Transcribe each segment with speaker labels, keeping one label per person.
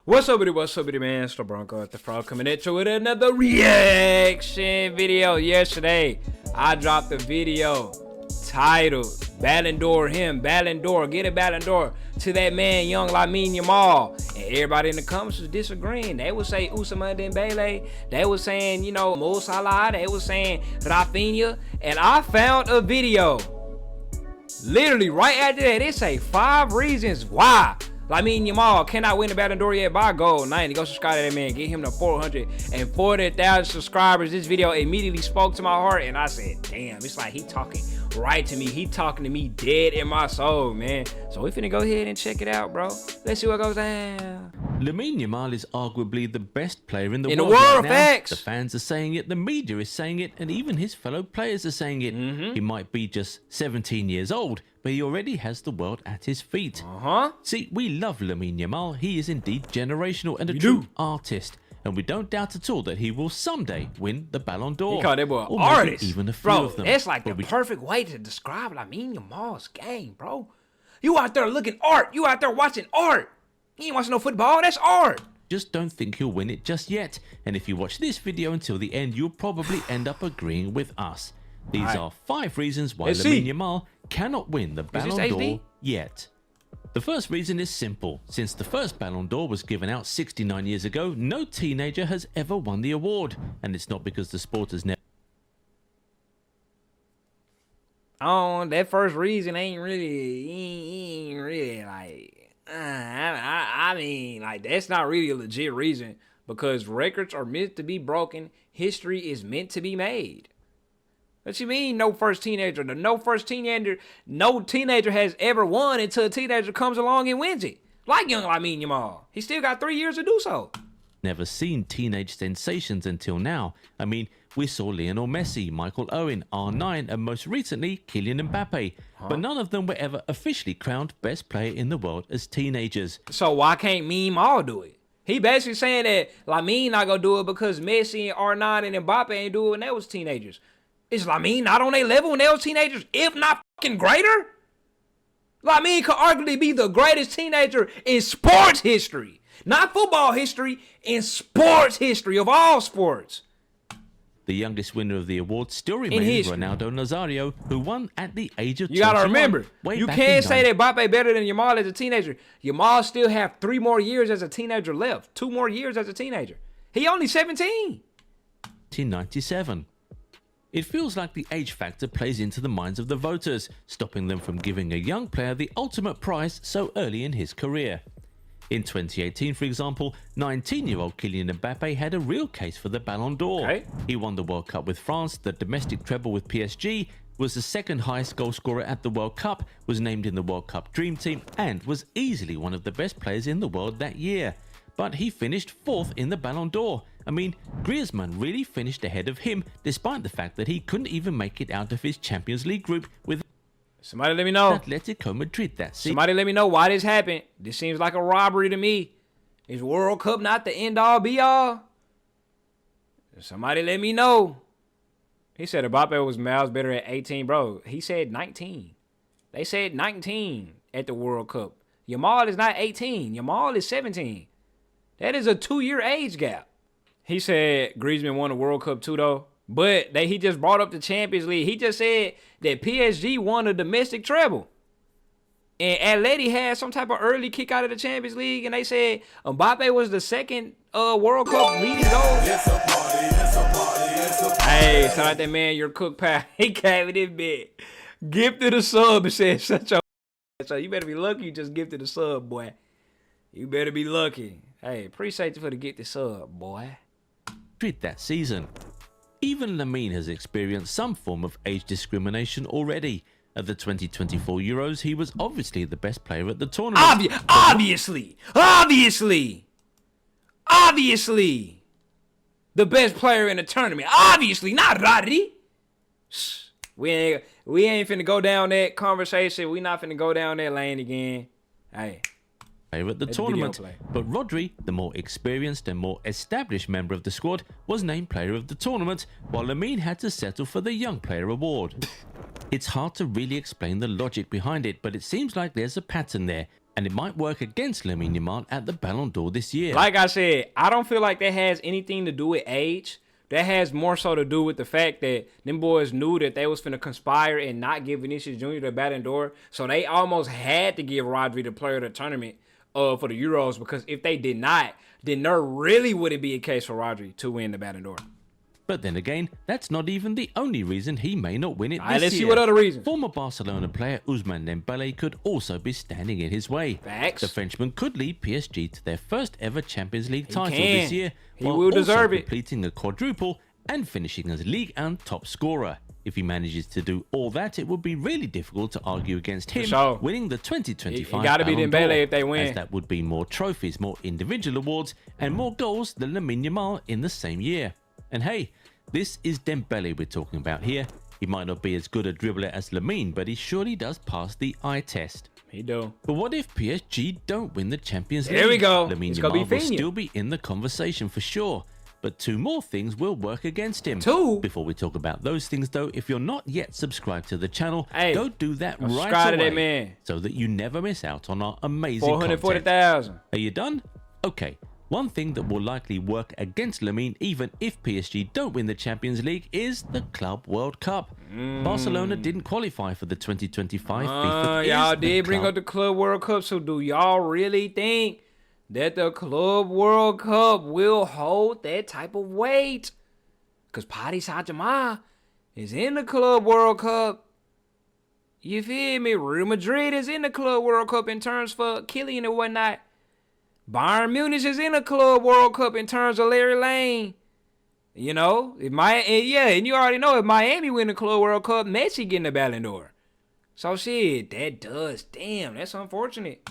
Speaker 1: What's up, everybody, man? It's the Bronco at the Frog coming at you with another reaction video. Yesterday, I dropped a video titled Ballon d'Or him, Ballon d'Or, get a Ballon d'Or to that man, young Lamine Yamal. And everybody in the comments was disagreeing. They would say Ousmane Dembele. They was saying, you know, Mo Salah. They was saying Rafinha. And I found a video. Literally, right after that, it say 5 reasons why Lamine Yamal cannot win the Ballon d'Or yet by goal 90. Go subscribe to that man. Get him to 440,000 subscribers. This video immediately spoke to my heart, and I said, damn, it's like he talking right to me. He talking to me dead in my soul, man. So we finna go ahead and check it out, bro. Let's see what goes down.
Speaker 2: Lamine Yamal is arguably the best player in the world
Speaker 1: right now.
Speaker 2: Facts. The fans are saying it, the media is saying it, and even his fellow players are saying it. He might be just 17 years old, but he already has the world at his feet. See, we love Lamine Yamal. He is indeed generational and a true artist. And we don't doubt at all that he will someday win the Ballon d'Or.
Speaker 1: He called that boy an artist.
Speaker 2: Even a few of them.
Speaker 1: That's like the perfect way to describe Lamine Yamal's game, bro. You out there looking art. You out there watching art. You ain't watching no football. That's art.
Speaker 2: Just don't think he'll win it just yet. And if you watch this video until the end, you'll probably end up agreeing with us. These are 5 reasons why Lamine Yamal cannot win the Ballon d'Or yet. The first reason is simple. Since the first Ballon d'Or was given out 69 years ago, no teenager has ever won the award. And it's not because the sport has never...
Speaker 1: That first reason ain't really like... I mean, like, that's not really a legit reason, because records are meant to be broken. History is meant to be made. What you mean, no teenager has ever won until a teenager comes along and wins it. Like young Lamine Yamal. He still got 3 years to do so.
Speaker 2: Never seen teenage sensations until now. I mean, we saw Lionel Messi, Michael Owen, R9, and most recently, Kylian Mbappe. But none of them were ever officially crowned best player in the world as teenagers.
Speaker 1: So why can't Yamal do it? He basically saying that Lamine not gonna do it because Messi and R9 and Mbappe ain't do it when they was teenagers. Is Lamine not on their level when they was teenagers, if not fucking greater? Lamine could arguably be the greatest teenager in sports history. Not football history, in sports history of all sports.
Speaker 2: The youngest winner of the award still remains Ronaldo Nazario, who won at the age of 21.
Speaker 1: You gotta remember, you can't say that Mbappe better than Yamal as a teenager. Yamal still have 3 more years as a teenager left. 2 more years as a teenager. He only 17.
Speaker 2: 1997. It feels like the age factor plays into the minds of the voters, stopping them from giving a young player the ultimate prize so early in his career. In 2018, for example, 19-year-old Kylian Mbappe had a real case for the Ballon d'Or. He won the World Cup with France, the domestic treble with PSG, was the 2nd highest goal scorer at the World Cup, was named in the World Cup Dream Team, and was easily one of the best players in the world that year. But he finished 4th in the Ballon d'Or. I mean, Griezmann really finished ahead of him, despite the fact that he couldn't even make it out of his Champions League group with...
Speaker 1: Somebody let me know.
Speaker 2: Atletico Madrid that season.
Speaker 1: Somebody let me know why this happened. This seems like a robbery to me. Is World Cup not the end-all, be-all? Somebody let me know. He said Mbappe was miles better at 18, bro. He said 19. They said 19 at the World Cup. Yamal is not 18. Yamal is 17. That is a 2-year age gap. He said Griezmann won the World Cup too, though. But he just brought up the Champions League. He just said that PSG won a domestic treble. And Atleti had some type of early kick out of the Champions League. And they said Mbappe was the 2nd World Cup leading goal. Hey, shout out that man, your cook pal. He came in this bit. Gifted a sub and said, shut your so you better be lucky you just gifted a sub, boy. You better be lucky. Hey, appreciate you for the gifted sub, boy.
Speaker 2: That season. Even Lamine has experienced some form of age discrimination already. At the 2024 Euros, he was obviously the best player at the tournament.
Speaker 1: Obviously! The best player in the tournament. Obviously, not Rodri. We ain't finna go down that conversation. We not finna go down that lane again. Hey.
Speaker 2: At the tournament, but Rodri, the more experienced and more established member of the squad, was named player of the tournament, while Lamine had to settle for the young player award. It's hard to really explain the logic behind it, but it seems like there's a pattern there, and it might work against Lamine Yamal at the Ballon d'Or this year.
Speaker 1: Like I said, I don't feel like that has anything to do with age. That has more so to do with the fact that them boys knew that they was finna conspire and not give Vinicius Jr. the Ballon d'Or. So they almost had to give Rodri the player of the tournament for the Euros, because if they did not, then there really wouldn't be a case for Rodri to win the Ballon d'Or.
Speaker 2: But then again, that's not even the only reason he may not win it this year.
Speaker 1: Let's see what other reasons.
Speaker 2: Former Barcelona player Ousmane Dembele could also be standing in his way.
Speaker 1: Facts.
Speaker 2: The Frenchman could lead PSG to their first ever Champions League title
Speaker 1: can.
Speaker 2: this year,
Speaker 1: He
Speaker 2: while
Speaker 1: will
Speaker 2: also
Speaker 1: deserve it.
Speaker 2: completing a quadruple and finishing as Ligue 1 top scorer. If he manages to do all that, it would be really difficult to argue against him winning the 2025
Speaker 1: It gotta be
Speaker 2: Ballon
Speaker 1: Dembele
Speaker 2: d'Or,
Speaker 1: if they win.
Speaker 2: as that would be more trophies, more individual awards, and more goals than Lamine Yamal in the same year. And hey, this is Dembele we're talking about here. He might not be as good a dribbler as Lamine, but he surely does pass the eye test.
Speaker 1: He do.
Speaker 2: But what if PSG don't win the Champions League?
Speaker 1: There we go.
Speaker 2: Lamine
Speaker 1: It's gonna be
Speaker 2: Yamal will
Speaker 1: Fini.
Speaker 2: still be in the conversation for sure. But two more things will work against him.
Speaker 1: Two?
Speaker 2: Before we talk about those things though, if you're not yet subscribed to the channel,
Speaker 1: Hey,
Speaker 2: go do that right
Speaker 1: subscribe to
Speaker 2: away.
Speaker 1: that man.
Speaker 2: So that you never miss out on our amazing content.
Speaker 1: 440,000.
Speaker 2: Are you done? Okay. One thing that will likely work against Lamine even if PSG don't win the Champions League is the Club World Cup. Barcelona didn't qualify for the 2025 FIFA.
Speaker 1: Y'all did bring up the Club World Cup, so do y'all really think that the Club World Cup will hold that type of weight? Because Paris Saint-Germain is in the Club World Cup. You feel me? Real Madrid is in the Club World Cup in terms for Kylian and whatnot. Bayern Munich is in the Club World Cup in terms of Larry Lane. You know, and you already know if Miami win the Club World Cup, Messi getting the Ballon d'Or. So shit, that's unfortunate.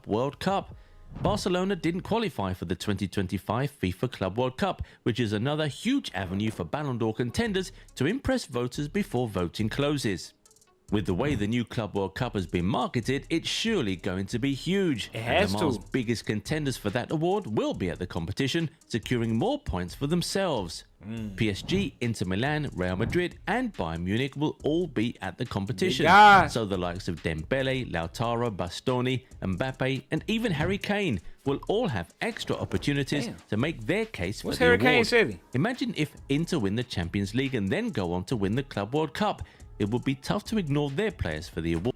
Speaker 2: World Cup. Barcelona didn't qualify for the 2025 FIFA Club World Cup, which is another huge avenue for Ballon d'Or contenders to impress voters before voting closes. With the way the new Club World Cup has been marketed, it's surely going to be huge.
Speaker 1: It has
Speaker 2: and Yamal's
Speaker 1: to.
Speaker 2: biggest contenders for that award will be at the competition, securing more points for themselves. PSG, Inter Milan, Real Madrid and Bayern Munich will all be at the competition. So the likes of Dembele, Lautaro, Bastoni, Mbappe and even Harry Kane will all have extra opportunities to make their case for the award. Imagine if Inter win the Champions League and then go on to win the Club World Cup. It would be tough to ignore their players for the award.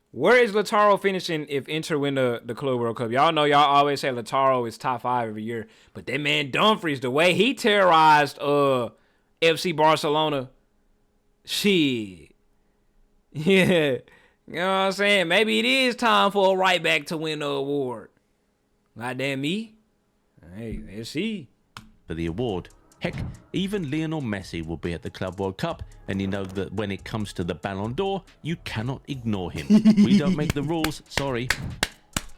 Speaker 1: Where is Lautaro finishing if Inter win the Club World Cup? Y'all know y'all always say Lautaro is top 5 every year. But that man Dumfries, the way he terrorized FC Barcelona, shit. Yeah. You know what I'm saying? Maybe it is time for a right back to win the award. Goddamn me. Hey, let's see.
Speaker 2: For the award. Heck, even Lionel Messi will be at the Club World Cup, and you know that when it comes to the Ballon d'Or, you cannot ignore him. We don't make the rules, sorry.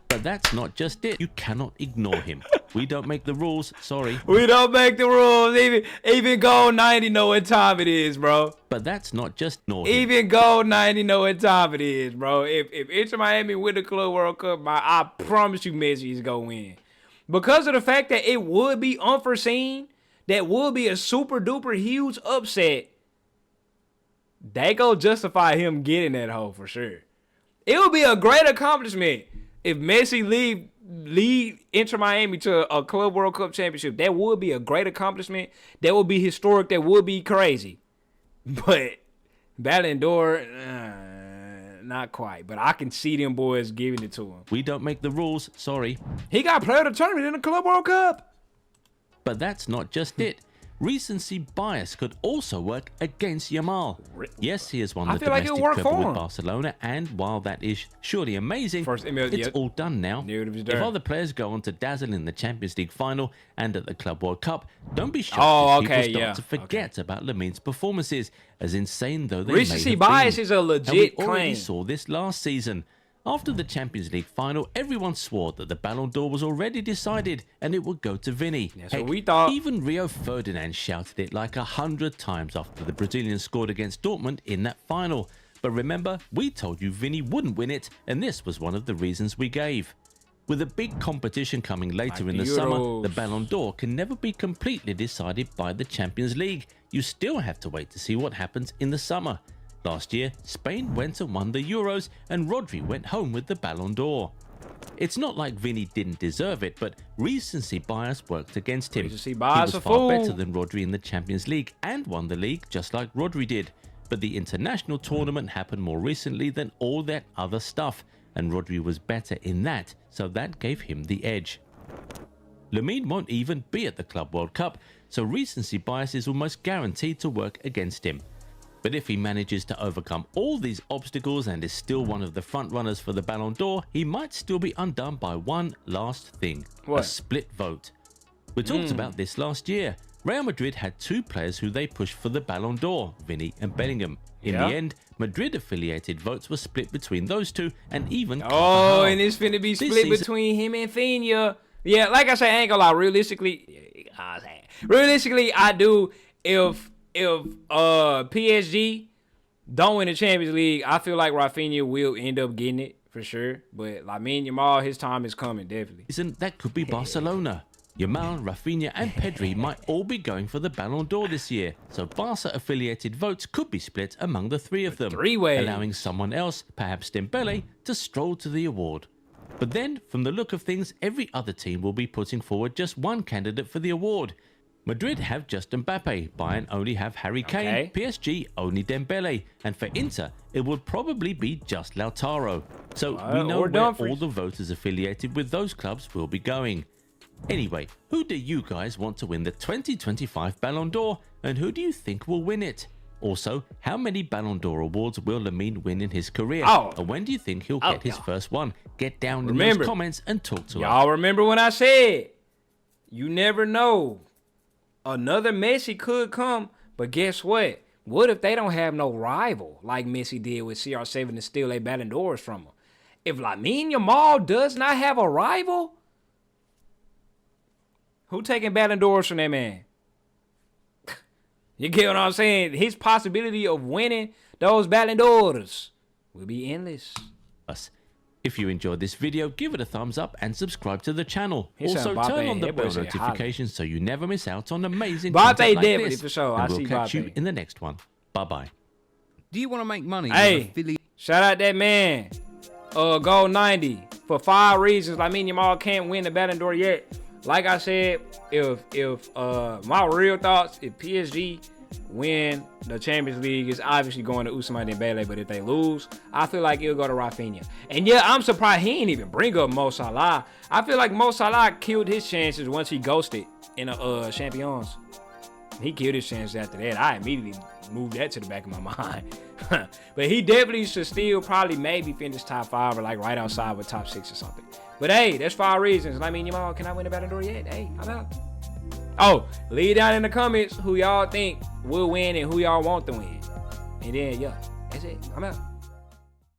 Speaker 2: But that's not just it. You cannot ignore him. We don't make the rules, sorry.
Speaker 1: We don't make the rules. Even Gold 90 know what time it is, bro.
Speaker 2: But that's not just ignore him.
Speaker 1: Even Gold 90 know what time it is, bro. If Inter Miami win the Club World Cup, I promise you Messi is going to win. Because of the fact that it would be unforeseen, that would be a super duper huge upset. They go justify him getting that hole for sure. It would be a great accomplishment if Messi lead Inter Miami to a Club World Cup championship. That would be a great accomplishment. That would be historic. That would be crazy. But Ballon d'Or, not quite. But I can see them boys giving it to him.
Speaker 2: We don't make the rules, sorry.
Speaker 1: He got player of the tournament in the Club World Cup.
Speaker 2: But that's not just it. Recency bias could also work against Yamal. Yes, he has won the domestic treble with Barcelona, and while that is surely amazing, it's all done now. If other players go on to dazzle in the Champions League final and at the Club World Cup, don't be shocked if people start to forget about Lamine's performances, as insane though they may have been.
Speaker 1: Recency bias is a legit claim.
Speaker 2: We already saw this last season. After the Champions League final, everyone swore that the Ballon d'Or was already decided and it would go to Vini.
Speaker 1: That's what we thought.
Speaker 2: Even Rio Ferdinand shouted it like 100 times after the Brazilian scored against Dortmund in that final. But remember, we told you Vini wouldn't win it, and this was one of the reasons we gave. With a big competition coming later in the summer, the Ballon d'Or can never be completely decided by the Champions League. You still have to wait to see what happens in the summer. Last year, Spain went and won the Euros and Rodri went home with the Ballon d'Or. It's not like Vinny didn't deserve it, but recency bias worked against him.
Speaker 1: Recency
Speaker 2: He
Speaker 1: bias
Speaker 2: was
Speaker 1: a
Speaker 2: far
Speaker 1: fool.
Speaker 2: better than Rodri in the Champions League and won the league just like Rodri did. But the international tournament happened more recently than all that other stuff, and Rodri was better in that, so that gave him the edge. Lamine won't even be at the Club World Cup, so recency bias is almost guaranteed to work against him. But if he manages to overcome all these obstacles and is still one of the front runners for the Ballon d'Or, he might still be undone by one last thing:
Speaker 1: What?
Speaker 2: a split vote. We talked about this last year. Real Madrid had two players who they pushed for the Ballon d'Or, Vinny and Bellingham. In the end, Madrid-affiliated votes were split between those two, and even
Speaker 1: Oh, and it's finna be split between him and Fina. Yeah, like I say, I ain't gonna lie. Realistically, I do. If PSG don't win the Champions League, I feel like Rafinha will end up getting it for sure. But Lamine Yamal, his time is coming, definitely.
Speaker 2: That could be Barcelona. Yamal, Rafinha and Pedri might all be going for the Ballon d'Or this year, so Barca-affiliated votes could be split among the three of them, allowing someone else, perhaps Dembele, to stroll to the award. But then, from the look of things, every other team will be putting forward just one candidate for the award. Madrid have just Mbappe, Bayern only have Harry Kane, PSG only Dembele, and for Inter, it would probably be just Lautaro. So we know where all the voters affiliated with those clubs will be going. Anyway, who do you guys want to win the 2025 Ballon d'Or, and who do you think will win it? Also, how many Ballon d'Or awards will Lamine win in his career? And when do you think he'll get his first one? Get down in those comments and talk to us.
Speaker 1: Y'all remember when I said, you never know. Another Messi could come, but guess what? What if they don't have no rival like Messi did with CR7 and steal a Ballon d'Ors from him? If Lamine Yamal does not have a rival, who taking Ballon d'Ors from that man? You get what I'm saying? His possibility of winning those Ballon d'Ors will be endless.
Speaker 2: If you enjoyed this video, give it a thumbs up and subscribe to the channel. Also, turn on the bell notifications so you never miss out on amazing content like this.
Speaker 1: For sure.
Speaker 2: And we'll catch you in the next one. Bye-bye.
Speaker 3: Do you want to make money?
Speaker 1: Hey, shout out that man. Gold 90 for 5 reasons. Lamine Yamal can't win the Ballon d'Or yet. Like I said, if my real thoughts, if PSG win the Champions League, it's obviously going to Ousmane Dembele, but if they lose, I feel like it'll go to Rafinha. And yeah, I'm surprised he ain't even bring up Mo Salah. I feel like Mo Salah killed his chances once he ghosted in the Champions. He killed his chances after that. I immediately moved that to the back of my mind. But he definitely should still probably maybe finish top 5 or like right outside with top 6 or something. But hey, that's 5 reasons. I mean, Yamal, can I win the Ballon d'Or yet? Hey, how about? Oh, leave down in the comments who y'all think will win and who y'all want to win. And then, yeah, that's it. I'm out.